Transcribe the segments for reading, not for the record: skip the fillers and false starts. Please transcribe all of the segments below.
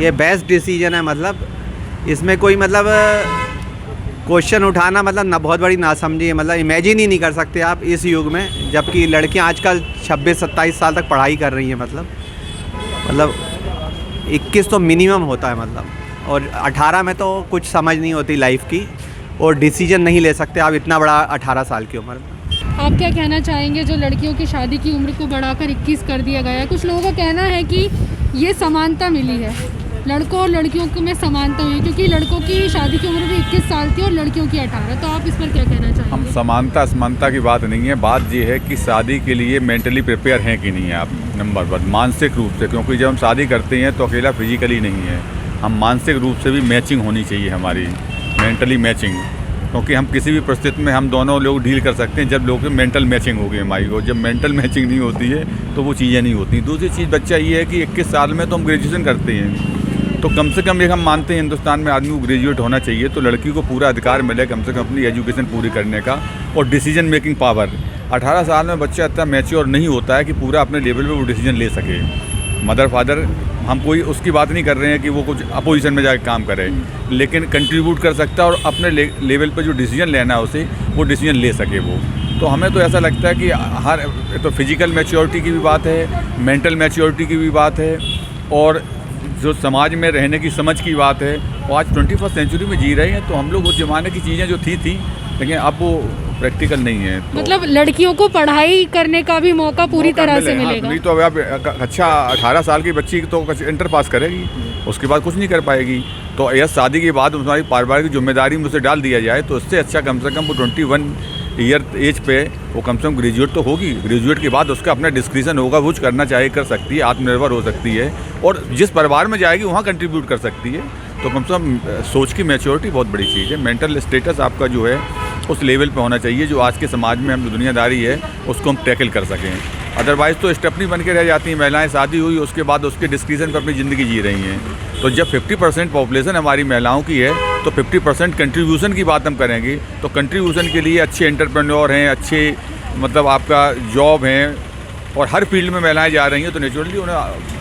ये best decision है। मतलब इसमें कोई मतलब क्वेश्चन उठाना मतलब ना बहुत बड़ी नासमझी है। मतलब इमेजिन ही नहीं कर सकते आप इस युग में, जबकि लड़कियां आजकल 26-27 साल तक पढ़ाई कर रही हैं। मतलब 21 तो मिनिमम होता है मतलब, और 18 में तो कुछ समझ नहीं होती लाइफ की, और डिसीजन नहीं ले सकते आप इतना बड़ा 18 साल की उम्र में। आप क्या कहना चाहेंगे जो लड़कियों की शादी की उम्र को बढ़ाकर 21 कर दिया गया है? कुछ लोगों का कहना है कि ये समानता मिली है, लड़कों और लड़कियों में समानता हुई, क्योंकि लड़कों की शादी की उम्र भी 21 साल थी और लड़कियों की 18। तो आप इस पर क्या कहना चाहेंगे? हम समानता असमानता की बात नहीं है, बात ये है कि शादी के लिए मेंटली प्रिपेयर हैं कि नहीं है आप, नंबर 1 मानसिक रूप से। क्योंकि जब हम शादी करते हैं तो अकेला फिजिकली नहीं है, हम मानसिक रूप से भी मैचिंग होनी चाहिए हमारी, मेंटली मैचिंग। क्योंकि हम किसी भी परिस्थिति में हम दोनों लोग डील कर सकते हैं जब लोगों की मेंटल मैचिंग होगी हमारी। और जब मेंटल मैचिंग नहीं होती है तो वो चीज़ें नहीं होती। दूसरी चीज़ बच्चा ये है कि 21 साल में तो हम ग्रेजुएशन करते हैं, तो कम से कम एक हम मानते हैं हिंदुस्तान में आदमी को ग्रेजुएट होना चाहिए, तो लड़की को पूरा अधिकार मिले कम से कम अपनी एजुकेशन पूरी करने का, और डिसीजन मेकिंग पावर। 18 साल में बच्चा इतना मैच्योर नहीं होता है कि पूरा अपने लेवल पे वो डिसीजन ले सके। मदर फादर, हम कोई उसकी बात नहीं कर रहे हैं कि वो कुछ अपोजिशन में जाकर काम करे, लेकिन कंट्रीब्यूट कर सकता है और अपने लेवल पे जो डिसीजन लेना है उसे वो डिसीजन ले सके वो। तो हमें तो ऐसा लगता है कि हर तो फिजिकल मैच्योरिटी की भी बात है, मेंटल मैच्योरिटी की भी बात है, और जो समाज में रहने की समझ की बात है। और आज 21st सेंचुरी में जी रहे हैं, तो हम लोग उस ज़माने की चीज़ें जो थी लेकिन अब वो प्रैक्टिकल नहीं है। तो मतलब लड़कियों को पढ़ाई करने का भी मौका पूरी तरह से मिलेगा। नहीं तो अब अच्छा 18 साल की बच्ची तो इंटर पास करेगी, उसके बाद कुछ नहीं कर पाएगी। तो यह शादी के बाद हमारी पारिवारिक जिम्मेदारी में उसे डाल दिया जाए तो इससे अच्छा कम से कम वो 21 ईयर एज पे वो कम से कम ग्रेजुएट तो होगी। ग्रेजुएट के बाद उसका अपना डिस्क्रिप्शन होगा, वो करना चाहे कर सकती है, आत्मनिर्भर हो सकती है, और जिस परिवार में जाएगी वहाँ कंट्रीब्यूट कर सकती है। तो कम से कम सोच की मैच्योरिटी बहुत बड़ी चीज़ है। मेंटल स्टेटस आपका जो है उस लेवल पे होना चाहिए जो आज के समाज में हम जो दुनियादारी है उसको हम टैकल कर सकें। अदरवाइज़ तो स्टेपनी बन के रह जाती हैं महिलाएं। शादी हुई उसके बाद उसके डिस्क्रिप्शन पर अपनी ज़िंदगी जी रही हैं। तो जब 50% पॉपुलेशन हमारी महिलाओं की है तो 50% कंट्रीब्यूशन की बात हम करेंगे। तो कंट्रीब्यूशन के लिए अच्छे एंटरप्रेन्योर हैं, अच्छे मतलब आपका जॉब हैं, और हर फील्ड में महिलाएँ जा रही हैं, तो नेचुरली उन्हें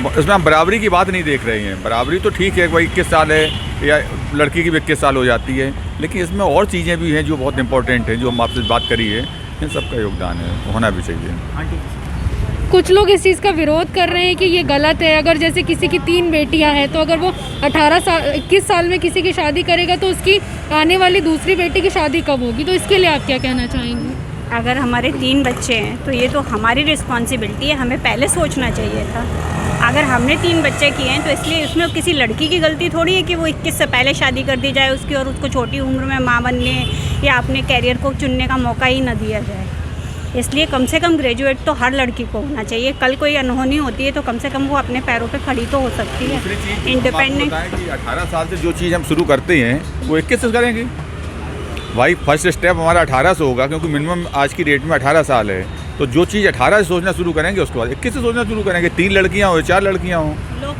इसमें हम बराबरी की बात नहीं देख रहे हैं। बराबरी तो ठीक है, कोई 21 साल है या लड़की की भी 21 साल हो जाती है, लेकिन इसमें और चीज़ें भी हैं जो बहुत इंपॉर्टेंट हैं, जो हम आपसे बात करी है, इन सबका योगदान है, होना भी चाहिए। कुछ लोग इस चीज़ का विरोध कर रहे हैं कि ये गलत है। अगर जैसे किसी की 3 बेटियां हैं तो अगर वो 21 साल में किसी की शादी करेगा तो उसकी आने वाली दूसरी बेटी की शादी कब होगी? तो इसके लिए आप क्या कहना चाहेंगे? अगर हमारे 3 बच्चे हैं तो ये तो हमारी रिस्पॉन्सिबिलिटी है, हमें पहले सोचना चाहिए था। अगर हमने 3 बच्चे किए हैं तो इसलिए इसमें किसी लड़की की गलती थोड़ी है कि वो 21 से पहले शादी कर दी जाए उसकी, और उसको छोटी उम्र में माँ बनने या अपने कैरियर को चुनने का मौका ही न दिया जाए। इसलिए कम से कम ग्रेजुएट तो हर लड़की को होना चाहिए। कल कोई अनहोनी होती है तो कम से कम वो अपने पैरों पे खड़ी तो हो सकती है, इंडिपेंडेंट। 18 साल से जो चीज़ हम शुरू करते हैं वो 21 से करेंगे भाई। फर्स्ट स्टेप हमारा 18 से होगा, क्योंकि मिनिमम आज की डेट में 18 साल है। तो जो चीज़ 18 से सोचना शुरू करेंगे उसके बाद 21 से सोचना शुरू करेंगे। 3 लड़कियां हो, 4 लड़कियां हो,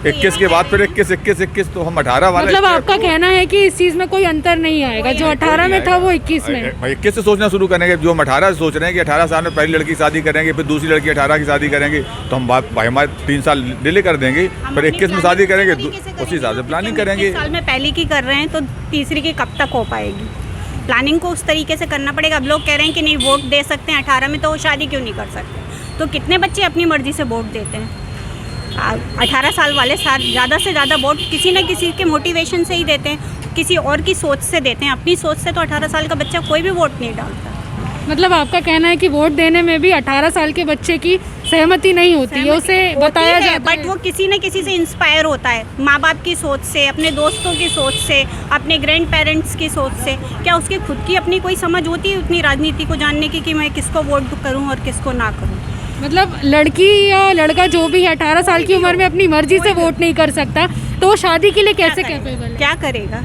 21 के बाद फिर 21, तो हम 18 वाला। मतलब आपका कहना है कि इस चीज़ में कोई अंतर नहीं आएगा, जो 18 में था वो 21 में। भाई 21 से सोचना शुरू करेंगे। जो हम 18 से सोच रहे हैं कि 18 साल में पहली लड़की की शादी करेंगे, फिर दूसरी लड़की 18 की शादी करेंगे, तो हम भाई हमारे 3 साल डिले कर देंगे, फिर 21 में शादी करेंगे, उसी हिसाब से प्लानिंग करेंगे। साल में पहली की कर रहे हैं तो तीसरी की कब तक हो पाएगी? प्लानिंग को उस तरीके से करना पड़ेगा। अब लोग कह रहे हैं कि नहीं वोट दे सकते हैं 18 में, तो वो शादी क्यों नहीं कर सकते? तो कितने बच्चे अपनी मर्ज़ी से वोट देते हैं? 18 साल वाले ज़्यादा से ज़्यादा वोट किसी न किसी के मोटिवेशन से ही देते हैं, किसी और की सोच से देते हैं। अपनी सोच से तो 18 साल का बच्चा कोई भी वोट नहीं डालता। मतलब आपका कहना है कि वोट देने में भी 18 साल के बच्चे की सहमति नहीं होती है, उसे बताया जाता है, बट वो किसी न किसी से इंस्पायर होता है, माँ बाप की सोच से, अपने दोस्तों की सोच से, अपने ग्रैंड पेरेंट्स की सोच से। क्या उसकी खुद की अपनी कोई समझ होती है उतनी राजनीति को जानने की कि मैं किसको वोट करूँ और किसको ना करूँ? मतलब लड़की या लड़का जो भी है 18 साल की उम्र में अपनी मर्जी से वोट नहीं कर सकता, तो वो शादी के लिए कैसे कैपेबल है? क्या करेगा?